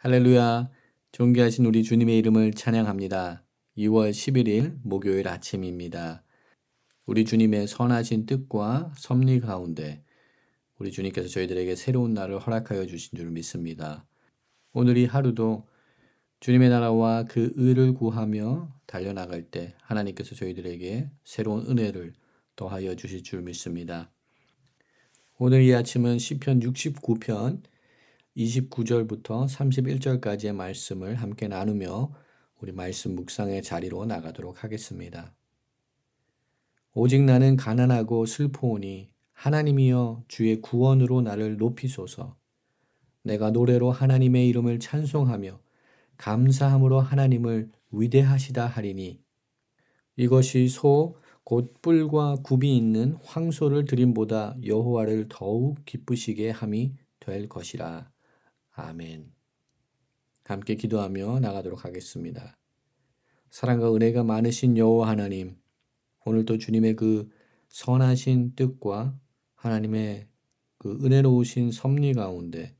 할렐루야. 존귀하신 우리 주님의 이름을 찬양합니다. 2월 11일 목요일 아침입니다. 우리 주님의 선하신 뜻과 섭리 가운데 우리 주님께서 저희들에게 새로운 날을 허락하여 주신 줄 믿습니다. 오늘 이 하루도 주님의 나라와 그 의를 구하며 달려나갈 때 하나님께서 저희들에게 새로운 은혜를 더하여 주실 줄 믿습니다. 오늘 이 아침은 시편 69편 29절부터 31절까지의 말씀을 함께 나누며 우리 말씀 묵상의 자리로 나가도록 하겠습니다. 오직 나는 가난하고 슬퍼오니 하나님이여 주의 구원으로 나를 높이소서. 내가 노래로 하나님의 이름을 찬송하며 감사함으로 하나님을 위대하시다 하리니 이것이 소 곧 뿔과 굽이 있는 황소를 드림보다 여호와를 더욱 기쁘시게 함이 될 것이라. 아멘. 함께 기도하며 나가도록 하겠습니다. 사랑과 은혜가 많으신 여호와 하나님, 오늘도 주님의 그 선하신 뜻과 하나님의 그 은혜로우신 섭리 가운데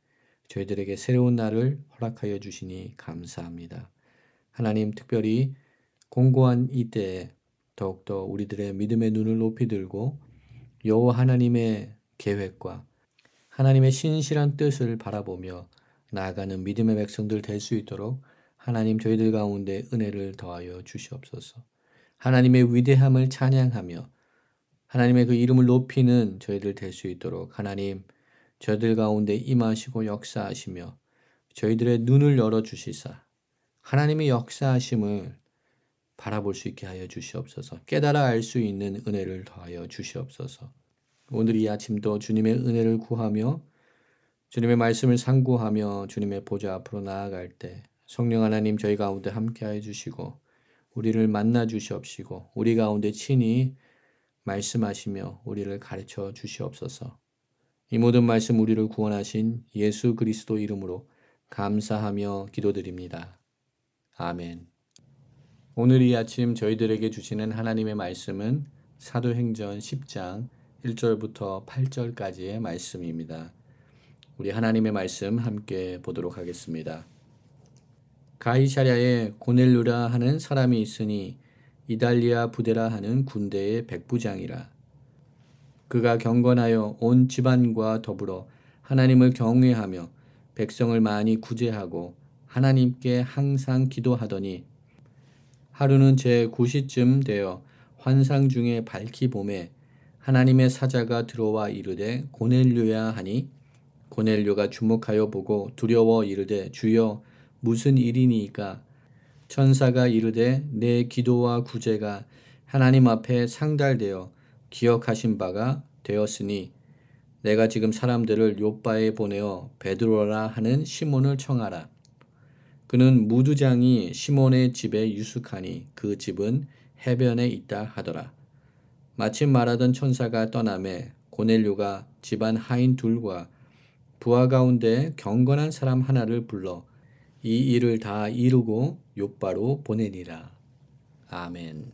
저희들에게 새로운 날을 허락하여 주시니 감사합니다. 하나님, 특별히 공고한 이때에 더욱더 우리들의 믿음의 눈을 높이 들고 여호와 하나님의 계획과 하나님의 신실한 뜻을 바라보며 나아가는 믿음의 백성들 될 수 있도록 하나님 저희들 가운데 은혜를 더하여 주시옵소서. 하나님의 위대함을 찬양하며 하나님의 그 이름을 높이는 저희들 될 수 있도록 하나님 저희들 가운데 임하시고 역사하시며 저희들의 눈을 열어주시사 하나님의 역사하심을 바라볼 수 있게 하여 주시옵소서. 깨달아 알 수 있는 은혜를 더하여 주시옵소서. 오늘 이 아침도 주님의 은혜를 구하며 주님의 말씀을 상고하며 주님의 보좌 앞으로 나아갈 때 성령 하나님 저희 가운데 함께하여 주시고 우리를 만나 주시옵시고 우리 가운데 친히 말씀하시며 우리를 가르쳐 주시옵소서. 이 모든 말씀 우리를 구원하신 예수 그리스도 이름으로 감사하며 기도드립니다. 아멘. 오늘 이 아침 저희들에게 주시는 하나님의 말씀은 사도행전 10장 1절부터 8절까지의 말씀입니다. 우리 하나님의 말씀 함께 보도록 하겠습니다. 가이사랴에 고넬료라 하는 사람이 있으니 이달리아 부대라 하는 군대의 백부장이라. 그가 경건하여 온 집안과 더불어 하나님을 경외하며 백성을 많이 구제하고 하나님께 항상 기도하더니 하루는 제9시쯤 되어 환상 중에 밝히 봄에 하나님의 사자가 들어와 이르되 고넬료야 하니 고넬료가 주목하여 보고 두려워 이르되 주여 무슨 일이니이까 천사가 이르되 내 기도와 구제가 하나님 앞에 상달되어 기억하신 바가 되었으니 내가 지금 사람들을 요바에 보내어 베드로라 하는 시몬을 청하라. 그는 무두장이 시몬의 집에 유숙하니 그 집은 해변에 있다 하더라. 마침 말하던 천사가 떠나매 고넬료가 집안 하인 둘과 부하 가운데 경건한 사람 하나를 불러 이 일을 다 이루고 요바로 보내니라. 아멘.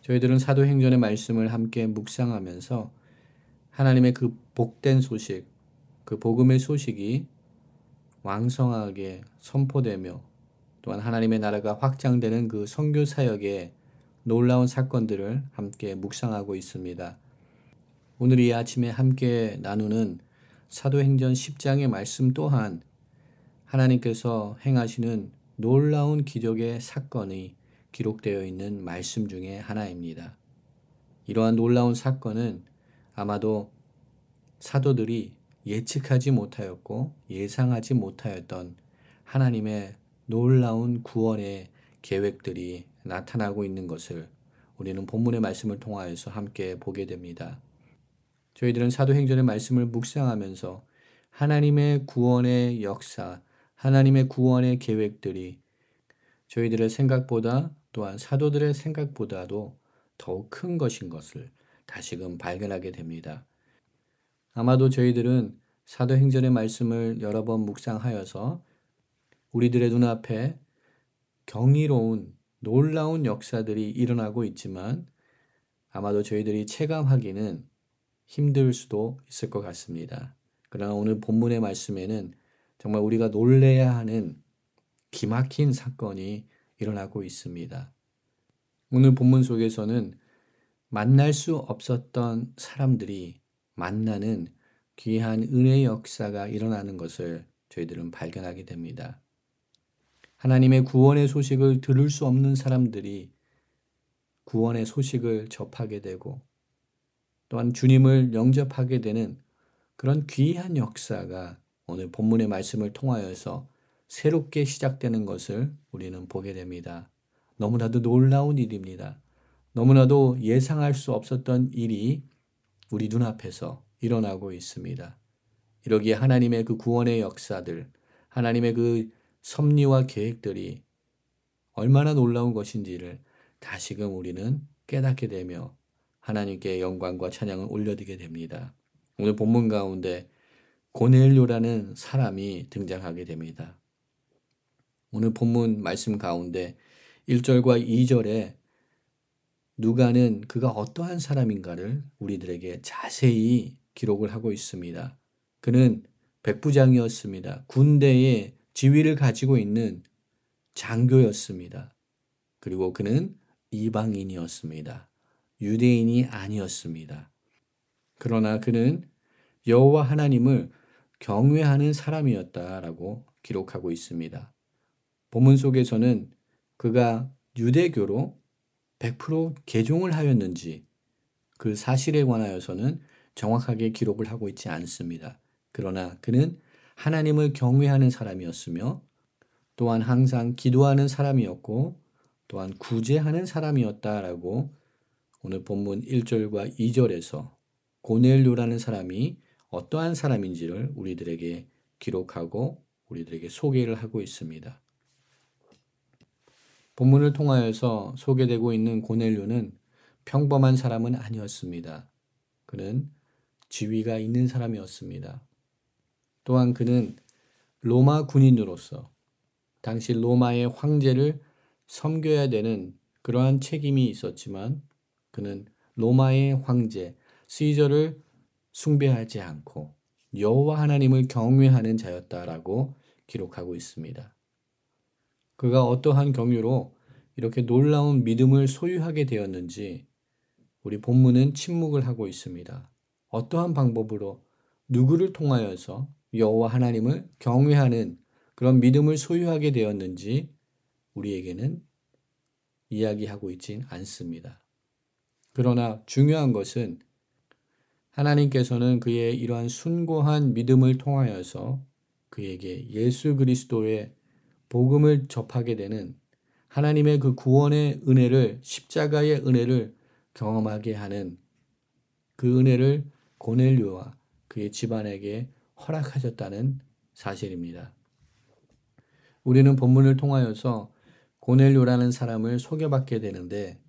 저희들은 사도행전의 말씀을 함께 묵상하면서 하나님의 그 복된 소식, 그 복음의 소식이 왕성하게 선포되며 또한 하나님의 나라가 확장되는 그 선교 사역의 놀라운 사건들을 함께 묵상하고 있습니다. 오늘 이 아침에 함께 나누는 사도행전 10장의 말씀 또한 하나님께서 행하시는 놀라운 기적의 사건이 기록되어 있는 말씀 중에 하나입니다. 이러한 놀라운 사건은 아마도 사도들이 예측하지 못하였고 예상하지 못하였던 하나님의 놀라운 구원의 계획들이 나타나고 있는 것을 우리는 본문의 말씀을 통하여서 함께 보게 됩니다. 저희들은 사도행전의 말씀을 묵상하면서 하나님의 구원의 역사, 하나님의 구원의 계획들이 저희들의 생각보다 또한 사도들의 생각보다도 더욱 큰 것인 것을 다시금 발견하게 됩니다. 아마도 저희들은 사도행전의 말씀을 여러 번 묵상하여서 우리들의 눈앞에 경이로운 놀라운 역사들이 일어나고 있지만 아마도 저희들이 체감하기는 힘들 수도 있을 것 같습니다. 그러나 오늘 본문의 말씀에는 정말 우리가 놀래야 하는 기막힌 사건이 일어나고 있습니다. 오늘 본문 속에서는 만날 수 없었던 사람들이 만나는 귀한 은혜의 역사가 일어나는 것을 저희들은 발견하게 됩니다. 하나님의 구원의 소식을 들을 수 없는 사람들이 구원의 소식을 접하게 되고 또한 주님을 영접하게 되는 그런 귀한 역사가 오늘 본문의 말씀을 통하여서 새롭게 시작되는 것을 우리는 보게 됩니다. 너무나도 놀라운 일입니다. 너무나도 예상할 수 없었던 일이 우리 눈앞에서 일어나고 있습니다. 이러기에 하나님의 그 구원의 역사들, 하나님의 그 섭리와 계획들이 얼마나 놀라운 것인지를 다시금 우리는 깨닫게 되며 하나님께 영광과 찬양을 올려드리게 됩니다. 오늘 본문 가운데 고넬료라는 사람이 등장하게 됩니다. 오늘 본문 말씀 가운데 1절과 2절에 누가는 그가 어떠한 사람인가를 우리들에게 자세히 기록을 하고 있습니다. 그는 백부장이었습니다. 군대의 지위를 가지고 있는 장교였습니다. 그리고 그는 이방인이었습니다. 유대인이 아니었습니다. 그러나 그는 여호와 하나님을 경외하는 사람이었다라고 기록하고 있습니다. 본문 속에서는 그가 유대교로 100% 개종을 하였는지 그 사실에 관하여서는 정확하게 기록을 하고 있지 않습니다. 그러나 그는 하나님을 경외하는 사람이었으며 또한 항상 기도하는 사람이었고 또한 구제하는 사람이었다라고 오늘 본문 1절과 2절에서 고넬료라는 사람이 어떠한 사람인지를 우리들에게 기록하고 우리들에게 소개를 하고 있습니다. 본문을 통하여서 소개되고 있는 고넬료는 평범한 사람은 아니었습니다. 그는 지위가 있는 사람이었습니다. 또한 그는 로마 군인으로서 당시 로마의 황제를 섬겨야 되는 그러한 책임이 있었지만 그는 로마의 황제 시저를 숭배하지 않고 여호와 하나님을 경외하는 자였다라고 기록하고 있습니다. 그가 어떠한 경유로 이렇게 놀라운 믿음을 소유하게 되었는지 우리 본문은 침묵을 하고 있습니다. 어떠한 방법으로 누구를 통하여서 여호와 하나님을 경외하는 그런 믿음을 소유하게 되었는지 우리에게는 이야기하고 있진 않습니다. 그러나 중요한 것은 하나님께서는 그의 이러한 숭고한 믿음을 통하여서 그에게 예수 그리스도의 복음을 접하게 되는 하나님의 그 구원의 은혜를 십자가의 은혜를 경험하게 하는 그 은혜를 고넬료와 그의 집안에게 허락하셨다는 사실입니다. 우리는 본문을 통하여서 고넬료라는 사람을 소개받게 되는데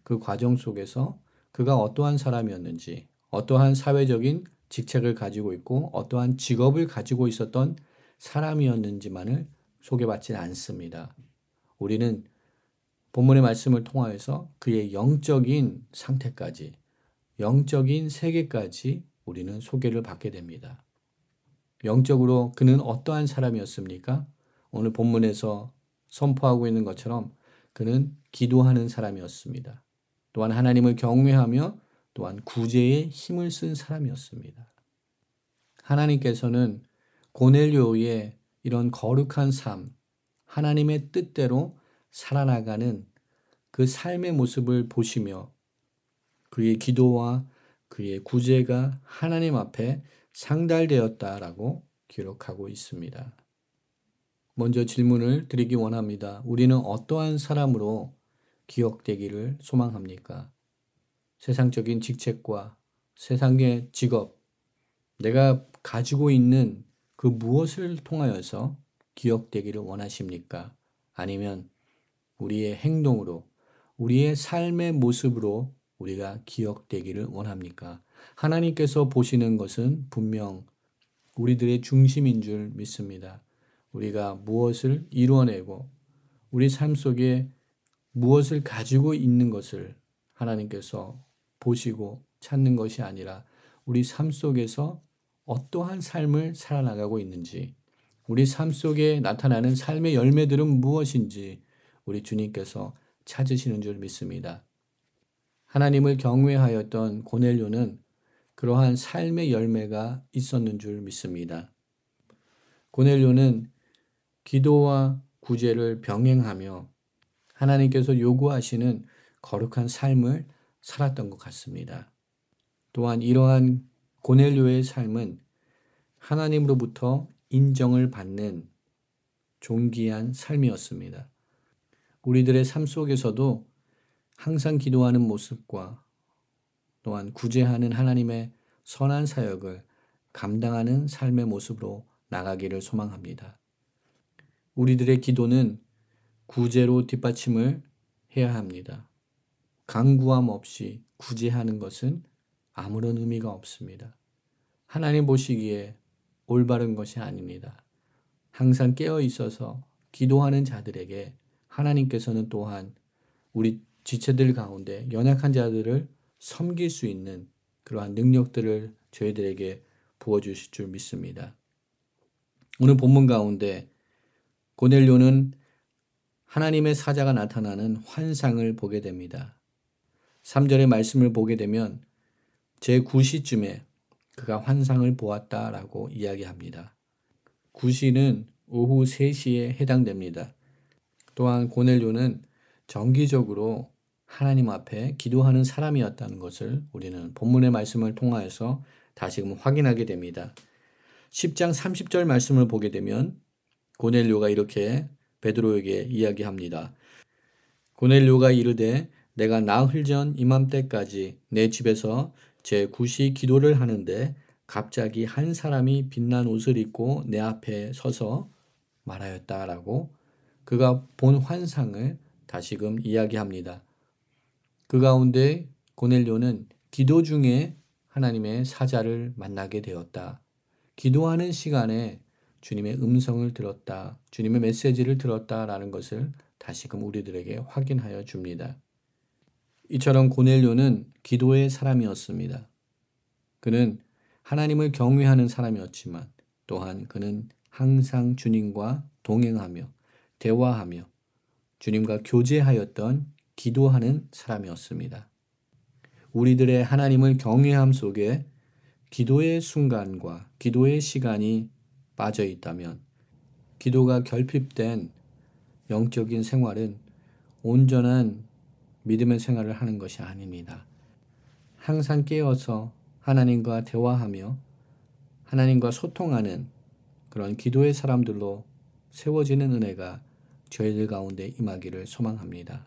그 과정 속에서 그가 어떠한 사람이었는지 어떠한 사회적인 직책을 가지고 있고 어떠한 직업을 가지고 있었던 사람이었는지만을 소개받지는 않습니다. 우리는 본문의 말씀을 통하여서 그의 영적인 상태까지, 영적인 세계까지 우리는 소개를 받게 됩니다. 영적으로 그는 어떠한 사람이었습니까? 오늘 본문에서 선포하고 있는 것처럼 그는 기도하는 사람이었습니다. 또한 하나님을 경외하며 또한 구제에 힘을 쓴 사람이었습니다. 하나님께서는 고넬료의 이런 거룩한 삶, 하나님의 뜻대로 살아나가는 그 삶의 모습을 보시며 그의 기도와 그의 구제가 하나님 앞에 상달되었다라고 기록하고 있습니다. 먼저 질문을 드리기 원합니다. 우리는 어떠한 사람으로 기억되기를 소망합니까? 세상적인 직책과 세상의 직업, 내가 가지고 있는 그 무엇을 통하여서 기억되기를 원하십니까? 아니면 우리의 행동으로, 우리의 삶의 모습으로 우리가 기억되기를 원합니까? 하나님께서 보시는 것은 분명 우리들의 중심인 줄 믿습니다. 우리가 무엇을 이루어내고 우리 삶 속에 무엇을 가지고 있는 것을 하나님께서 보시고 찾는 것이 아니라 우리 삶 속에서 어떠한 삶을 살아나가고 있는지, 우리 삶 속에 나타나는 삶의 열매들은 무엇인지 우리 주님께서 찾으시는 줄 믿습니다. 하나님을 경외하였던 고넬료는 그러한 삶의 열매가 있었는 줄 믿습니다. 고넬료는 기도와 구제를 병행하며 하나님께서 요구하시는 거룩한 삶을 살았던 것 같습니다. 또한 이러한 고넬료의 삶은 하나님으로부터 인정을 받는 존귀한 삶이었습니다. 우리들의 삶 속에서도 항상 기도하는 모습과 또한 구제하는 하나님의 선한 사역을 감당하는 삶의 모습으로 나가기를 소망합니다. 우리들의 기도는 구제로 뒷받침을 해야 합니다. 강구함 없이 구제하는 것은 아무런 의미가 없습니다. 하나님 보시기에 올바른 것이 아닙니다. 항상 깨어 있어서 기도하는 자들에게 하나님께서는 또한 우리 지체들 가운데 연약한 자들을 섬길 수 있는 그러한 능력들을 저희들에게 부어주실 줄 믿습니다. 오늘 본문 가운데 고넬료는 하나님의 사자가 나타나는 환상을 보게 됩니다. 3절의 말씀을 보게 되면 제9시쯤에 그가 환상을 보았다라고 이야기합니다. 9시는 오후 3시에 해당됩니다. 또한 고넬료는 정기적으로 하나님 앞에 기도하는 사람이었다는 것을 우리는 본문의 말씀을 통하여서 다시금 확인하게 됩니다. 10장 30절 말씀을 보게 되면 고넬료가 이렇게 베드로에게 이야기합니다. 고넬료가 이르되 내가 나흘 전 이맘때까지 내 집에서 제9시 기도를 하는데 갑자기 한 사람이 빛난 옷을 입고 내 앞에 서서 말하였다라고 그가 본 환상을 다시금 이야기합니다. 그 가운데 고넬료는 기도 중에 하나님의 사자를 만나게 되었다. 기도하는 시간에 주님의 음성을 들었다. 주님의 메시지를 들었다라는 것을 다시금 우리들에게 확인하여 줍니다. 이처럼 고넬료는 기도의 사람이었습니다. 그는 하나님을 경외하는 사람이었지만 또한 그는 항상 주님과 동행하며 대화하며 주님과 교제하였던 기도하는 사람이었습니다. 우리들의 하나님을 경외함 속에 기도의 순간과 기도의 시간이 빠져 있다면 기도가 결핍된 영적인 생활은 온전한 믿음의 생활을 하는 것이 아닙니다. 항상 깨어서 하나님과 대화하며 하나님과 소통하는 그런 기도의 사람들로 세워지는 은혜가 저희들 가운데 임하기를 소망합니다.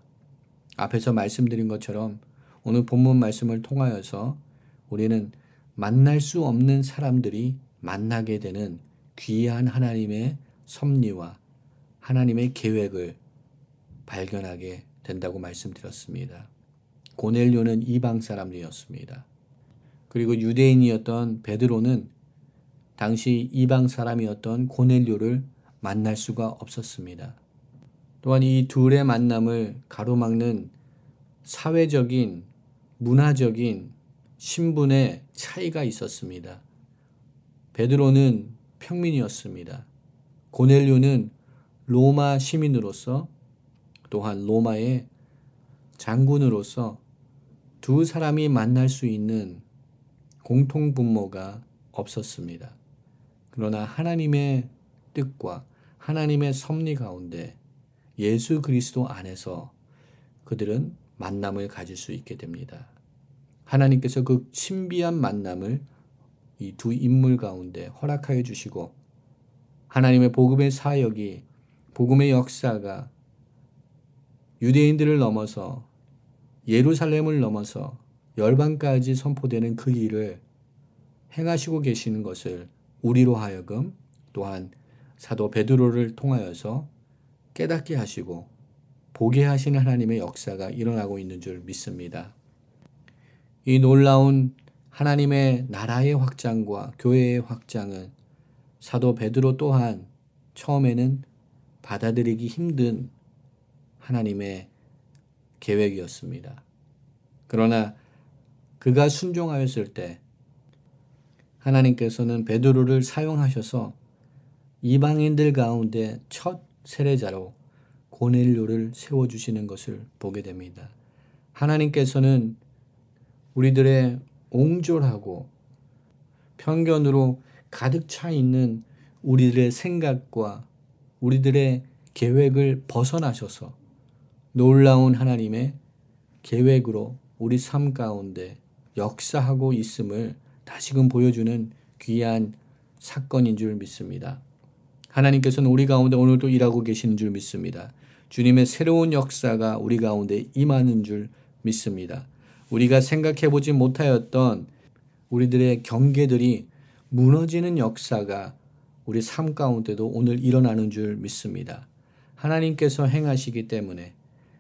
앞에서 말씀드린 것처럼 오늘 본문 말씀을 통하여서 우리는 만날 수 없는 사람들이 만나게 되는 귀한 하나님의 섭리와 하나님의 계획을 발견하게 된다고 말씀드렸습니다. 고넬료는 이방 사람이었습니다. 그리고 유대인이었던 베드로는 당시 이방 사람이었던 고넬료를 만날 수가 없었습니다. 또한 이 둘의 만남을 가로막는 사회적인, 문화적인 신분의 차이가 있었습니다. 베드로는 평민이었습니다. 고넬료는 로마 시민으로서 또한 로마의 장군으로서 두 사람이 만날 수 있는 공통분모가 없었습니다. 그러나 하나님의 뜻과 하나님의 섭리 가운데 예수 그리스도 안에서 그들은 만남을 가질 수 있게 됩니다. 하나님께서 그 신비한 만남을 이 두 인물 가운데 허락하여 주시고 하나님의 복음의 사역이 복음의 역사가 유대인들을 넘어서 예루살렘을 넘어서 열방까지 선포되는 그 일을 행하시고 계시는 것을 우리로 하여금 또한 사도 베드로를 통하여서 깨닫게 하시고 보게 하시는 하나님의 역사가 일어나고 있는 줄 믿습니다. 이 놀라운 하나님의 나라의 확장과 교회의 확장은 사도 베드로 또한 처음에는 받아들이기 힘든 하나님의 계획이었습니다. 그러나 그가 순종하였을 때 하나님께서는 베드로를 사용하셔서 이방인들 가운데 첫 세례자로 고넬료를 세워주시는 것을 보게 됩니다. 하나님께서는 우리들의 옹졸하고 편견으로 가득 차 있는 우리들의 생각과 우리들의 계획을 벗어나셔서 놀라운 하나님의 계획으로 우리 삶 가운데 역사하고 있음을 다시금 보여주는 귀한 사건인 줄 믿습니다. 하나님께서는 우리 가운데 오늘도 일하고 계시는 줄 믿습니다. 주님의 새로운 역사가 우리 가운데 임하는 줄 믿습니다. 우리가 생각해보지 못하였던 우리들의 경계들이 무너지는 역사가 우리 삶 가운데도 오늘 일어나는 줄 믿습니다. 하나님께서 행하시기 때문에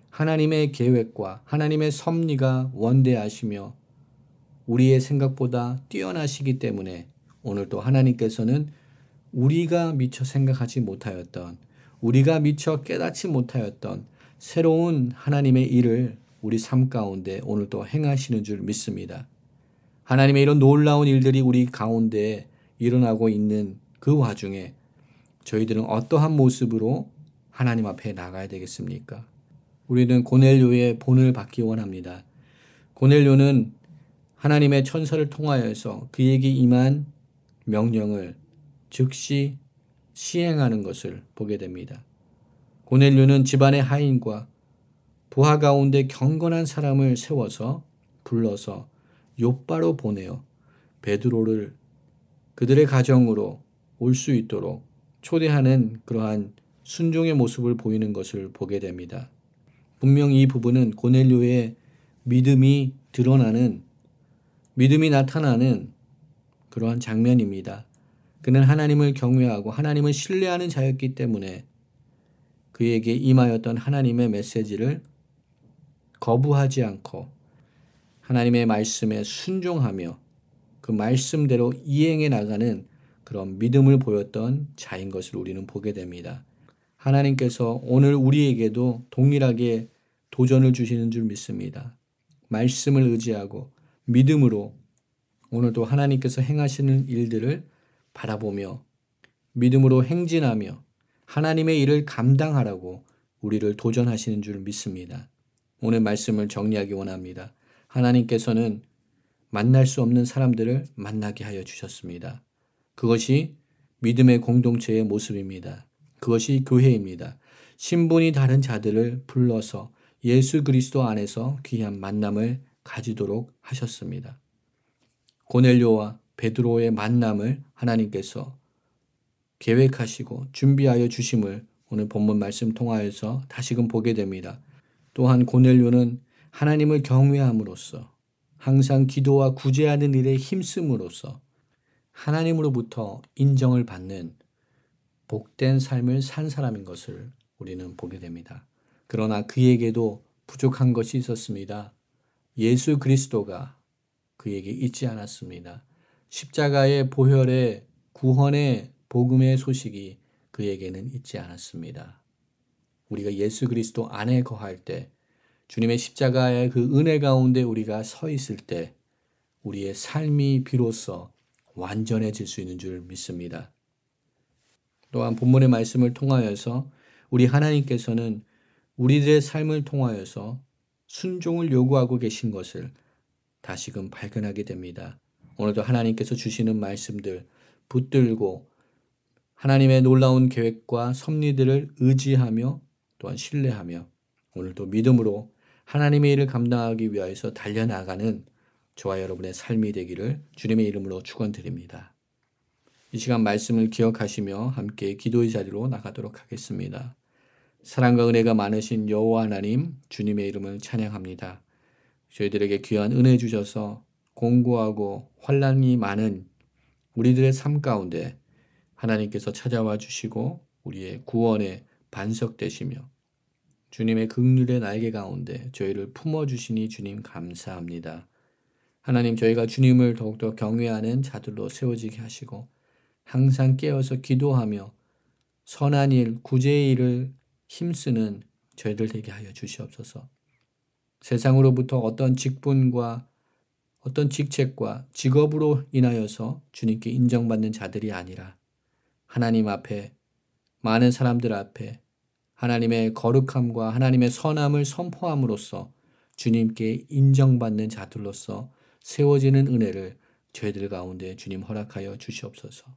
하나님의 계획과 하나님의 섭리가 원대하시며 우리의 생각보다 뛰어나시기 때문에 오늘도 하나님께서는 우리가 미처 생각하지 못하였던, 우리가 미처 깨닫지 못하였던 새로운 하나님의 일을 우리 삶 가운데 오늘도 행하시는 줄 믿습니다. 하나님의 이런 놀라운 일들이 우리 가운데 일어나고 있는 그 와중에 저희들은 어떠한 모습으로 하나님 앞에 나가야 되겠습니까? 우리는 고넬료의 본을 받기 원합니다. 고넬료는 하나님의 천사를 통하여서 그에게 임한 명령을 즉시 시행하는 것을 보게 됩니다. 고넬료는 집안의 하인과 부하 가운데 경건한 사람을 세워서 불러서 욥바로 보내어 베드로를 그들의 가정으로 올 수 있도록 초대하는 그러한 순종의 모습을 보이는 것을 보게 됩니다. 분명 이 부분은 고넬료의 믿음이 드러나는, 믿음이 나타나는 그러한 장면입니다. 그는 하나님을 경외하고 하나님을 신뢰하는 자였기 때문에 그에게 임하였던 하나님의 메시지를 거부하지 않고 하나님의 말씀에 순종하며 그 말씀대로 이행해 나가는 그런 믿음을 보였던 자인 것을 우리는 보게 됩니다. 하나님께서 오늘 우리에게도 동일하게 도전을 주시는 줄 믿습니다. 말씀을 의지하고 믿음으로 오늘도 하나님께서 행하시는 일들을 바라보며 믿음으로 행진하며 하나님의 일을 감당하라고 우리를 도전하시는 줄 믿습니다. 오늘 말씀을 정리하기 원합니다. 하나님께서는 만날 수 없는 사람들을 만나게 하여 주셨습니다. 그것이 믿음의 공동체의 모습입니다. 그것이 교회입니다. 신분이 다른 자들을 불러서 예수 그리스도 안에서 귀한 만남을 가지도록 하셨습니다. 고넬료와 베드로의 만남을 하나님께서 계획하시고 준비하여 주심을 오늘 본문 말씀 통하여서 다시금 보게 됩니다. 또한 고넬료는 하나님을 경외함으로써 항상 기도와 구제하는 일에 힘쓰므로써 하나님으로부터 인정을 받는 복된 삶을 산 사람인 것을 우리는 보게 됩니다. 그러나 그에게도 부족한 것이 있었습니다. 예수 그리스도가 그에게 있지 않았습니다. 십자가의 보혈의 구원의 복음의 소식이 그에게는 있지 않았습니다. 우리가 예수 그리스도 안에 거할 때 주님의 십자가의 그 은혜 가운데 우리가 서 있을 때 우리의 삶이 비로소 완전해질 수 있는 줄 믿습니다. 또한 본문의 말씀을 통하여서 우리 하나님께서는 우리들의 삶을 통하여서 순종을 요구하고 계신 것을 다시금 발견하게 됩니다. 오늘도 하나님께서 주시는 말씀들 붙들고 하나님의 놀라운 계획과 섭리들을 의지하며 또한 신뢰하며 오늘도 믿음으로 하나님의 일을 감당하기 위하여서 달려나가는 저와 여러분의 삶이 되기를 주님의 이름으로 축원드립니다. 이 시간 말씀을 기억하시며 함께 기도의 자리로 나가도록 하겠습니다. 사랑과 은혜가 많으신 여호와 하나님 주님의 이름을 찬양합니다. 저희들에게 귀한 은혜 주셔서 공고하고 환난이 많은 우리들의 삶 가운데 하나님께서 찾아와 주시고 우리의 구원의 반석 되시며 주님의 긍휼의 날개 가운데 저희를 품어주시니 주님 감사합니다. 하나님 저희가 주님을 더욱더 경외하는 자들로 세워지게 하시고 항상 깨어서 기도하며 선한 일, 구제의 일을 힘쓰는 저희들 되게 하여 주시옵소서. 세상으로부터 어떤 직분과 어떤 직책과 직업으로 인하여서 주님께 인정받는 자들이 아니라 하나님 앞에 많은 사람들 앞에 하나님의 거룩함과 하나님의 선함을 선포함으로써 주님께 인정받는 자들로서 세워지는 은혜를 저희들 가운데 주님 허락하여 주시옵소서.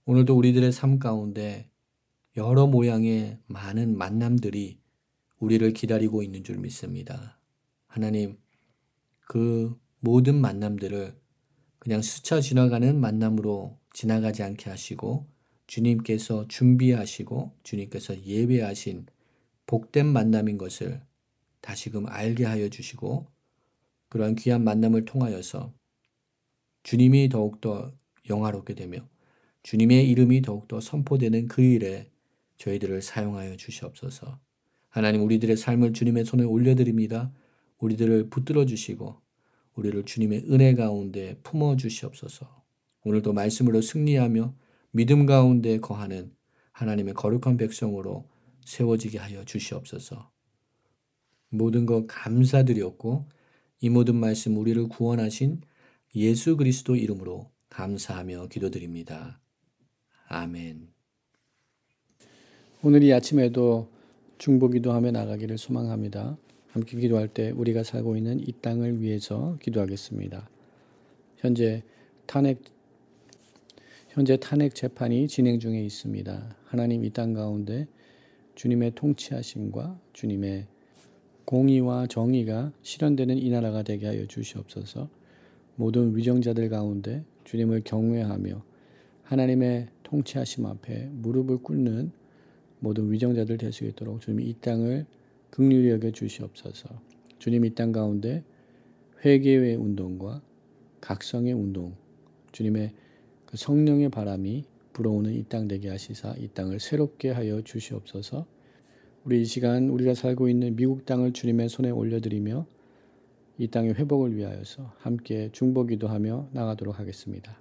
오늘도 우리들의 삶 가운데 여러 모양의 많은 만남들이 우리를 기다리고 있는 줄 믿습니다. 하나님, 그 모든 만남들을 그냥 스쳐 지나가는 만남으로 지나가지 않게 하시고 주님께서 준비하시고 주님께서 예배하신 복된 만남인 것을 다시금 알게 하여 주시고 그러한 귀한 만남을 통하여서 주님이 더욱더 영화롭게 되며 주님의 이름이 더욱더 선포되는 그 일에 저희들을 사용하여 주시옵소서. 하나님, 우리들의 삶을 주님의 손에 올려드립니다. 우리들을 붙들어 주시고 우리를 주님의 은혜 가운데 품어 주시옵소서. 오늘도 말씀으로 승리하며 믿음 가운데 거하는 하나님의 거룩한 백성으로 세워지게 하여 주시옵소서. 모든 것 감사드렸고 이 모든 말씀 우리를 구원하신 예수 그리스도 이름으로 감사하며 기도드립니다. 아멘. 오늘 이 아침에도 중보기도하며 나가기를 소망합니다. 함께 기도할 때 우리가 살고 있는 이 땅을 위해서 기도하겠습니다. 현재 탄핵 재판이 진행 중에 있습니다. 하나님, 이 땅 가운데 주님의 통치하심과 주님의 공의와 정의가 실현되는 이 나라가 되게 하여 주시옵소서. 모든 위정자들 가운데 주님을 경외하며 하나님의 통치하심 앞에 무릎을 꿇는 모든 위정자들 될 수 있도록 주님이 이 땅을 긍휼히 여겨 주시옵소서. 주님, 이 땅 가운데 회개의 운동과 각성의 운동, 주님의 그 성령의 바람이 불어오는 이 땅 되게 하시사 이 땅을 새롭게 하여 주시옵소서. 우리 이 시간 우리가 살고 있는 미국 땅을 주님의 손에 올려드리며 이 땅의 회복을 위하여서 함께 중보기도하며 나가도록 하겠습니다.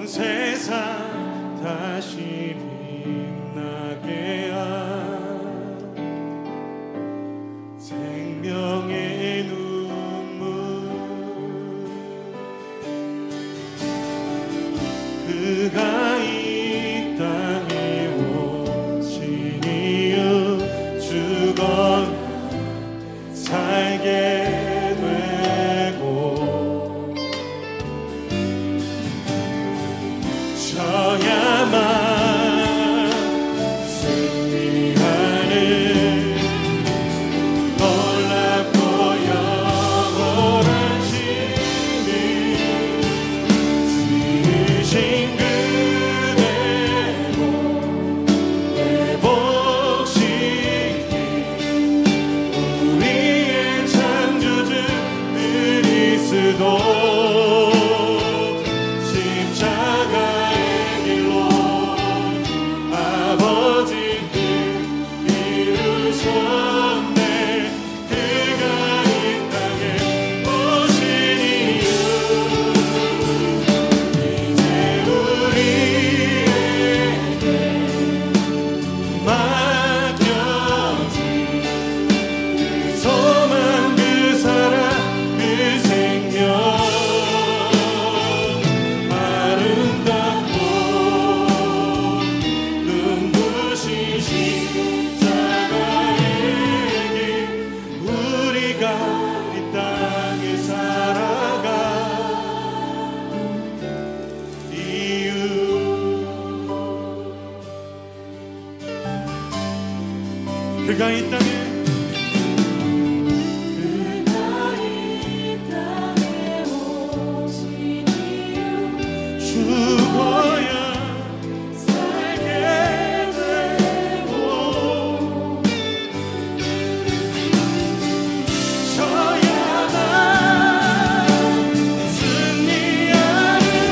세상 다시 빛나게 한 생명의 눈물 그가 이 땅에 오신 이유 죽어 살게 그가 이 땅에 오신 이유 죽어야 살게 되고 져야만 승리하는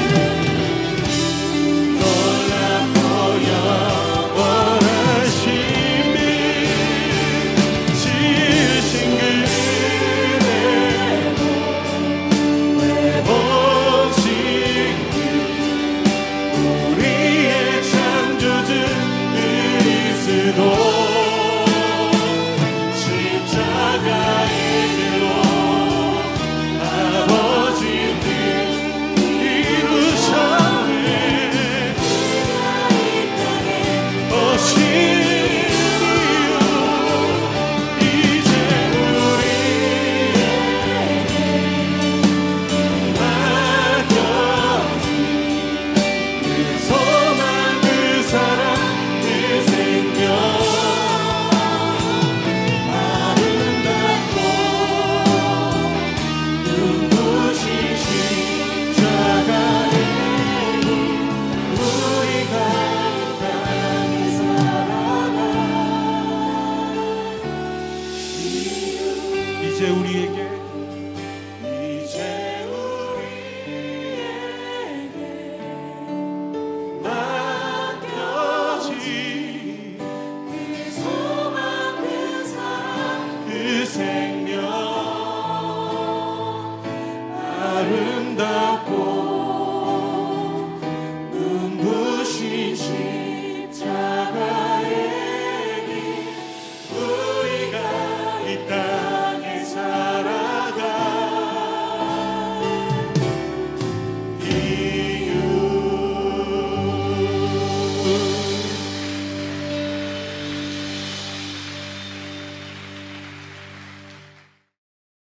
아름답고